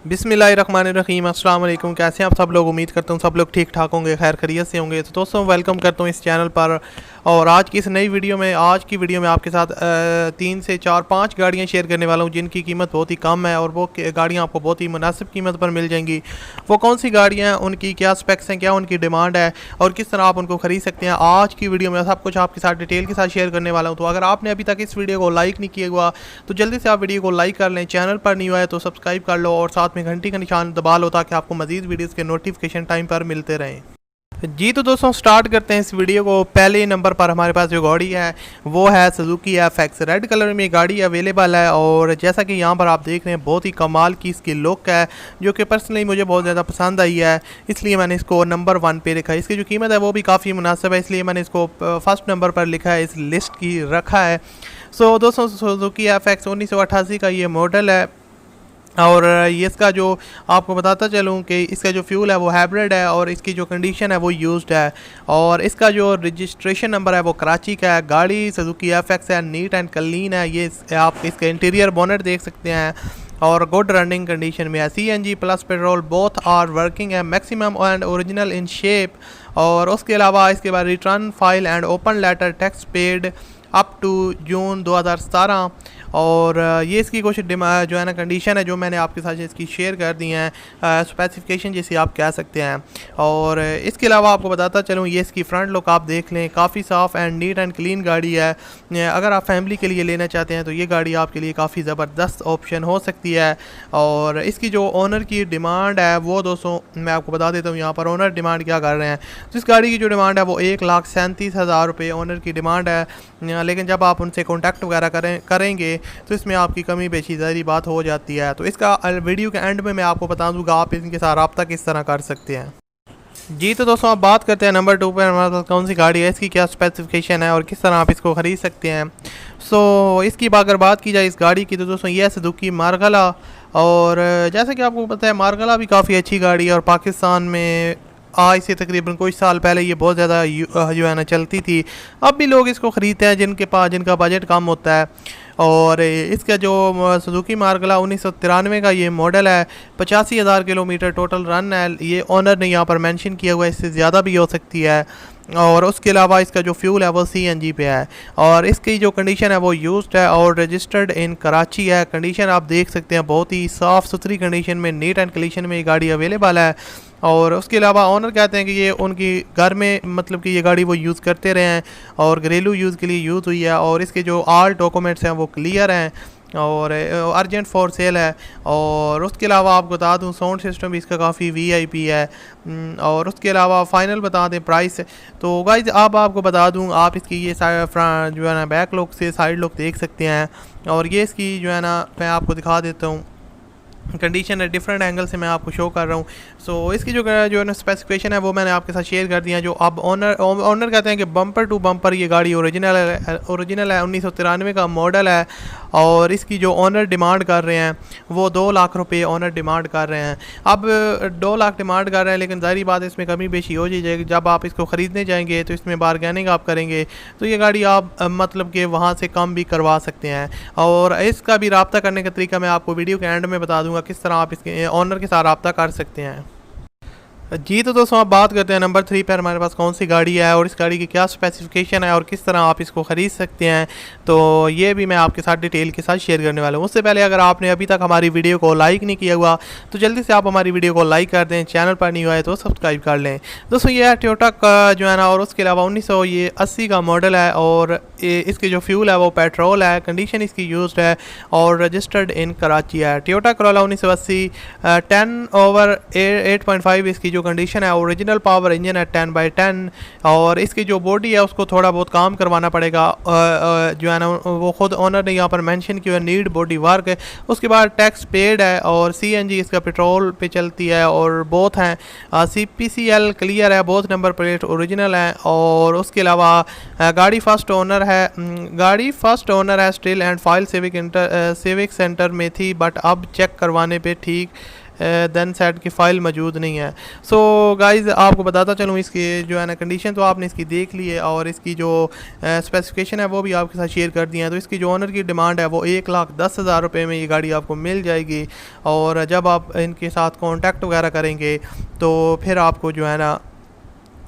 बिस्मिल्लाहिर्रहमानिर्रहीम। अस्सलाम वालेकुम। कैसे हैं आप सब लोग? उम्मीद करता हूँ सब लोग ठीक ठाक होंगे, खैर खैरियत से होंगे। तो दोस्तों वेलकम करता हूँ इस चैनल पर। और आज की इस नई वीडियो में, आज की वीडियो में आपके साथ 3 से 4 5 गाड़ियाँ शेयर करने वाला हूँ जिनकी कीमत बहुत ही कम है और वो गाड़ियाँ आपको बहुत ही मुनासिब कीमत पर मिल जाएंगी। वो कौन सी गाड़ियाँ हैं, उनकी क्या स्पेक्स हैं, क्या उनकी डिमांड है और किस तरह आप उनको ख़रीद सकते हैं, आज की वीडियो में सब कुछ आपके साथ डिटेल के साथ शेयर करने वाला हूँ। तो अगर आपने अभी तक इस वीडियो को लाइक नहीं किया हुआ तो जल्दी से आप वीडियो को लाइक कर लें, चैनल पर न्यू आए तो सब्सक्राइब कर लो और साथ में घंटी का निशान दबा लो ताकि आपको मजीद वीडियोस के नोटिफिकेशन टाइम पर मिलते रहें। जी तो दोस्तों स्टार्ट करते हैं इस वीडियो को। पहले नंबर पर हमारे पास जो गाड़ी है वो है सुजुकी एफएक्स। रेड कलर में गाड़ी अवेलेबल है और जैसा कि यहाँ पर आप देख रहे हैं बहुत ही कमाल की इसकी लुक है जो कि पर्सनली मुझे बहुत ज़्यादा पसंद आई है, इसलिए मैंने इसको नंबर 1 पे लिखा है। इसकी जो कीमत है वो भी काफ़ी मुनासिब है, इसलिए मैंने इसको फर्स्ट नंबर पर लिखा है, इस लिस्ट की रखा है। सो दोस्तों सुजुकी एफएक्स 1988 का ये मॉडल है और ये इसका जो आपको बताता चलूँ कि इसका जो फ्यूल है वो हाइब्रिड है और इसकी जो कंडीशन है वो यूज्ड है और इसका जो रजिस्ट्रेशन नंबर है वो कराची का है। गाड़ी सुजुकी एफएक्स है, नीट एंड क्लीन है। ये आप इसका इंटीरियर बोनट देख सकते हैं और गुड रनिंग कंडीशन में है। CNG plus petrol both are working है, maximum and original in shape. और उसके अलावा इसके बाद return file and open letter tax paid up to June 2017। और ये इसकी कुछ जो है ना कंडीशन है जो मैंने आपके साथ इसकी शेयर कर दी हैं, स्पेसिफिकेशन जैसे आप कह सकते हैं। और इसके अलावा आपको बताता चलूँ ये इसकी फ्रंट लुक आप देख लें, काफ़ी साफ़ एंड नीट एंड क्लीन गाड़ी है। अगर आप फैमिली के लिए लेना चाहते हैं तो ये गाड़ी आपके लिए काफ़ी ज़बरदस्त ऑप्शन हो सकती है। और इसकी जो ओनर की डिमांड है वो दोस्तों मैं आपको बता देता हूँ, यहाँ पर ओनर डिमांड क्या कर रहे हैं। तो इस गाड़ी की जो डिमांड है वो 1,37,000 रुपये ओनर की डिमांड है, लेकिन जब आप उनसे कॉन्टैक्ट वगैरह करेंगे तो इसमें आपकी कमी पेशी ज़ाहिर बात हो जाती है। तो इसका वीडियो के एंड में मैं आपको बता दूंगा आप इनके साथ रब्ता किस तरह कर सकते हैं। जी तो दोस्तों आप बात करते हैं नंबर 2 पर हमारे पास कौन सी गाड़ी है, इसकी क्या स्पेसिफिकेशन है और किस तरह आप इसको ख़रीद सकते हैं। सो इसकी अगर बात की जाए इस गाड़ी की तो दोस्तों ये है सुजुकी मार्गला। और जैसे कि आपको पता है मार्गला भी काफ़ी अच्छी गाड़ी है और पाकिस्तान में आज से तकरीबन कुछ साल पहले ये बहुत ज़्यादा जो है ना चलती थी। अब भी लोग इसको ख़रीदते हैं जिनका बजट कम होता है। और इसका जो सुजुकी मार्गला 1993 का ये मॉडल है, 85,000 किलोमीटर टोटल रन है। ये ऑनर ने यहाँ पर मेंशन किया हुआ है, इससे ज़्यादा भी हो सकती है। और उसके अलावा इसका जो फ्यूल है वो सीएनजी पे है और इसकी जो कंडीशन है वो यूज्ड है और रजिस्टर्ड इन कराची है। कंडीशन आप देख सकते हैं बहुत ही साफ़ सुथरी कंडीशन में, नीट एंड कंडीशन में ये गाड़ी अवेलेबल है। और उसके अलावा ऑनर कहते हैं कि ये उनकी घर में मतलब कि ये गाड़ी वो यूज़ करते रहे हैं और घरेलू यूज़ के लिए यूज़ हुई है और इसके जो आल डॉक्यूमेंट्स हैं वो क्लियर हैं और अर्जेंट फॉर सेल है। और उसके अलावा आपको बता दूं साउंड सिस्टम भी इसका काफ़ी वीआईपी है। और उसके अलावा फ़ाइनल बता दें प्राइस तो गाइस अब आपको बता दूं, आप इसकी ये जो है ना बैक लुक से साइड लुक देख सकते हैं और ये इसकी जो है ना मैं आपको दिखा देता हूँ कंडीशन है, डिफरेंट एंगल से मैं आपको शो कर रहा हूँ। सो इसकी जो है ना स्पेसिफिकेशन है वो मैंने आपके साथ शेयर कर दिया। जो अब ऑनर कहते हैं कि बम्पर टू बम्पर ये गाड़ी ओरिजिनल है 1993 का मॉडल है और इसकी जो ऑनर डिमांड कर रहे हैं वो 2 लाख रुपए ऑनर डिमांड कर रहे हैं। अब 2 लाख डिमांड कर रहे हैं, लेकिन ज़ाहिर बात है इसमें कमी बेशी हो जाएगी। जब आप इसको ख़रीदने जाएंगे तो इसमें बारगेनिंग आप करेंगे तो ये गाड़ी आप मतलब कि वहाँ से कम भी करवा सकते हैं। और इसका भी रब्ता करने का तरीका मैं आपको वीडियो के एंड में बता दूँगा किस तरह आप इसके ऑनर के साथ रब्ता कर सकते हैं। जी तो दोस्तों आप बात करते हैं नंबर 3 पर हमारे पास कौन सी गाड़ी है और इस गाड़ी की क्या स्पेसिफिकेशन है और किस तरह आप इसको ख़रीद सकते हैं। तो ये भी मैं आपके साथ डिटेल के साथ शेयर करने वाला हूँ। उससे पहले अगर आपने अभी तक हमारी वीडियो को लाइक नहीं किया हुआ तो जल्दी से आप हमारी वीडियो को लाइक कर दें, चैनल पर नहीं हुआ है तो सब्सक्राइब कर लें। दोस्तों ये है टोयोटा का जो है ना, और उसके अलावा 1980 का मॉडल है और इसकी जो फ्यूल है वो पेट्रोल है। कंडीशन इसकी यूज्ड है और रजिस्टर्ड इन कराची है। टोयोटा करोला 1980 10/8.5 इसकी कंडीशन है। ओरिजिनल पावर इंजन है 10/10 और इसकी जो बॉडी है उसको थोड़ा बहुत काम करवाना पड़ेगा जो है ना, वो खुद ओनर ने यहाँ पर मेंशन किया है, नीड बॉडी वर्क है। उसके बाद टैक्स पेड है और सीएनजी इसका पेट्रोल पे चलती है और बोथ हैं सीपीसीएल क्लियर है, बोथ नंबर प्लेट ओरिजिनल है। और उसके अलावा गाड़ी फर्स्ट ओनर है still and file civic centre में थी, बट अब चेक करवाने पे ठीक देन सेट की फ़ाइल मौजूद नहीं है। सो गाइज़ आपको बताता चलूँ इसकी जो है ना कंडीशन तो आपने इसकी देख ली है और इसकी जो स्पेसिफिकेशन है वो भी आपके साथ शेयर कर दिया है। तो इसकी जो ऑनर की डिमांड है वो 1,10,000 रुपये में ये गाड़ी आपको मिल जाएगी। और जब आप इनके साथ कॉन्टैक्ट वगैरह करेंगे तो फिर आपको जो है ना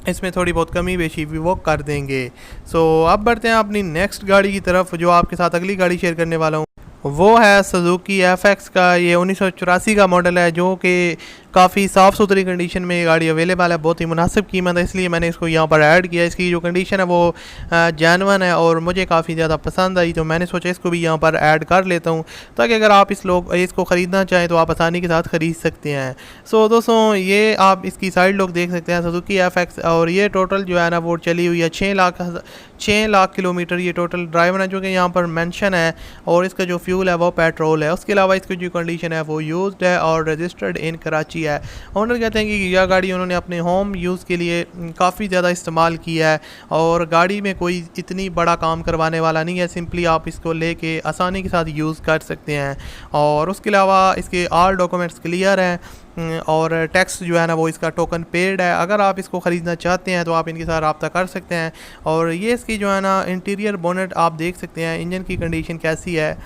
इसमें थोड़ी बहुत कमी बेशी भी वो कर देंगे। सो अब बढ़ते हैं अपनी नेक्स्ट गाड़ी की तरफ। जो आपके साथ अगली गाड़ी शेयर करने वाला हूँ वो है सुजुकी FX का। ये 1984 का मॉडल है जो कि काफ़ी साफ़ सुथरी कंडीशन में ये गाड़ी अवेलेबल है। बहुत ही मुनासिब कीमत है, इसलिए मैंने इसको यहाँ पर ऐड किया। इसकी जो कंडीशन है वो जेन्युइन है और मुझे काफ़ी ज़्यादा पसंद आई, तो मैंने सोचा इसको भी यहाँ पर ऐड कर लेता हूँ ताकि अगर आप इसको ख़रीदना चाहें तो आप आसानी के साथ ख़रीद सकते हैं। सो दोस्तों ये आप इसकी साइड लुक देख सकते हैं सुजुकी FX, और ये टोटल जो है ना वो चली हुई है 6 लाख किलोमीटर ये टोटल ड्राइव है जो कि यहाँ पर मेंशन है। और इसका जो फ्यूल है वो पेट्रोल है। उसके अलावा इसकी जो कंडीशन है वो यूज्ड है और रजिस्टर्ड इन कराची है। ओनर कहते हैं कि यह गाड़ी उन्होंने अपने होम यूज़ के लिए काफ़ी ज़्यादा इस्तेमाल किया है और गाड़ी में कोई इतनी बड़ा काम करवाने वाला नहीं है, सिंपली आप इसको लेके आसानी के साथ यूज़ कर सकते हैं। और उसके अलावा इसके ऑल डॉक्यूमेंट्स क्लियर हैं और टैक्स जो है ना वो इसका टोकन पेड है। अगर आप इसको ख़रीदना चाहते हैं तो आप इनके साथ रब्ता कर सकते हैं। और ये इसकी जो है ना इंटीरियर बोनेट आप देख सकते हैं, इंजन की कंडीशन कैसी है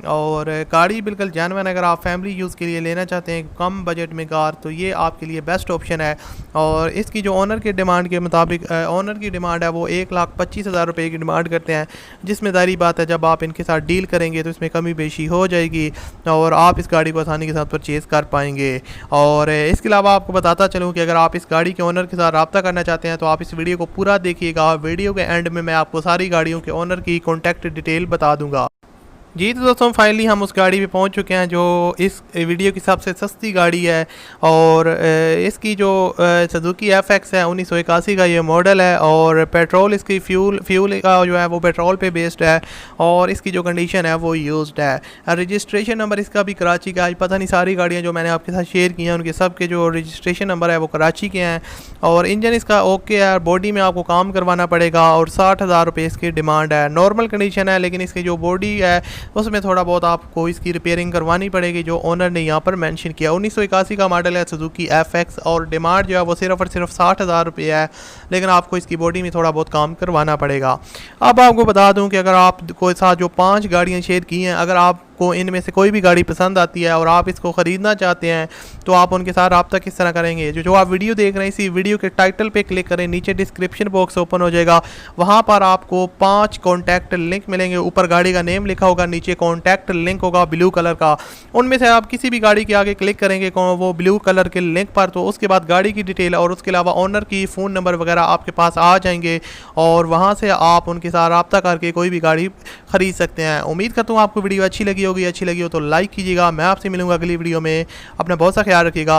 और गाड़ी बिल्कुल जेन्युइन। अगर आप फैमिली यूज़ के लिए लेना चाहते हैं कम बजट में कार तो ये आपके लिए बेस्ट ऑप्शन है। और इसकी जो ओनर के डिमांड के मुताबिक ओनर की डिमांड है वो 1,25,000 रुपये की डिमांड करते हैं, जिसमें दारी बात है जब आप इनके साथ डील करेंगे तो इसमें कमी बेशी हो जाएगी और आप इस गाड़ी को आसानी के साथ परचेज़ कर पाएंगे। और इसके अलावा आपको बताता चलूँ कि अगर आप इस गाड़ी के ओनर के साथ रब्ता करना चाहते हैं तो आप इस वीडियो को पूरा देखिएगा। वीडियो के एंड में मैं आपको सारी गाड़ियों के ओनर की कॉन्टैक्ट डिटेल बता दूँगा। जी तो दोस्तों फाइनली हम उस गाड़ी पे पहुंच चुके हैं जो इस वीडियो की सबसे सस्ती गाड़ी है। और इसकी जो सुजुकी FX है 1981 का ये मॉडल है और पेट्रोल इसकी फ्यूल का जो है वो पेट्रोल पे बेस्ड है और इसकी जो कंडीशन है वो यूज्ड है। रजिस्ट्रेशन नंबर इसका भी कराची का है। पता नहीं सारी गाड़ियाँ जो मैंने आपके साथ शेयर की हैं उनके सब के जो रजिस्ट्रेशन नंबर है वो कराची के हैं। और इंजन इसका ओके है, बॉडी में आपको काम करवाना पड़ेगा और 60,000 रुपये इसकी डिमांड है। नॉर्मल कंडीशन है लेकिन इसकी जो बॉडी है उसमें थोड़ा बहुत आपको इसकी रिपेयरिंग करवानी पड़ेगी जो ओनर ने यहाँ पर मेंशन किया। 1981 का मॉडल है सुजुकी FX और डिमांड जो है वो सिर्फ और सिर्फ 60,000 रुपये है, लेकिन आपको इसकी बॉडी में थोड़ा बहुत काम करवाना पड़ेगा। अब आपको बता दूं कि अगर आप कोई साथ जो 5 गाड़ियाँ शेयर की हैं, अगर आप को इनमें से कोई भी गाड़ी पसंद आती है और आप इसको ख़रीदना चाहते हैं तो आप उनके साथ रब्ता किस तरह करेंगे। जो आप वीडियो देख रहे हैं इसी वीडियो के टाइटल पे क्लिक करें, नीचे डिस्क्रिप्शन बॉक्स ओपन हो जाएगा, वहाँ पर आपको 5 कॉन्टैक्ट लिंक मिलेंगे। ऊपर गाड़ी का नेम लिखा होगा, नीचे कॉन्टैक्ट लिंक होगा ब्लू कलर का। उनमें से आप किसी भी गाड़ी के आगे क्लिक करेंगे वो ब्लू कलर के लिंक पर, तो उसके बाद गाड़ी की डिटेल और उसके अलावा ओनर की फ़ोन नंबर वगैरह आपके पास आ जाएंगे और वहाँ से आप उनके साथ रब्ता करके कोई भी गाड़ी ख़रीद सकते हैं। उम्मीद करता हूँ आपको वीडियो अच्छी लगी होगी। अच्छी लगी हो तो लाइक कीजिएगा। मैं आपसे मिलूंगा अगली वीडियो में। अपना बहुत सा ख्याल रखिएगा।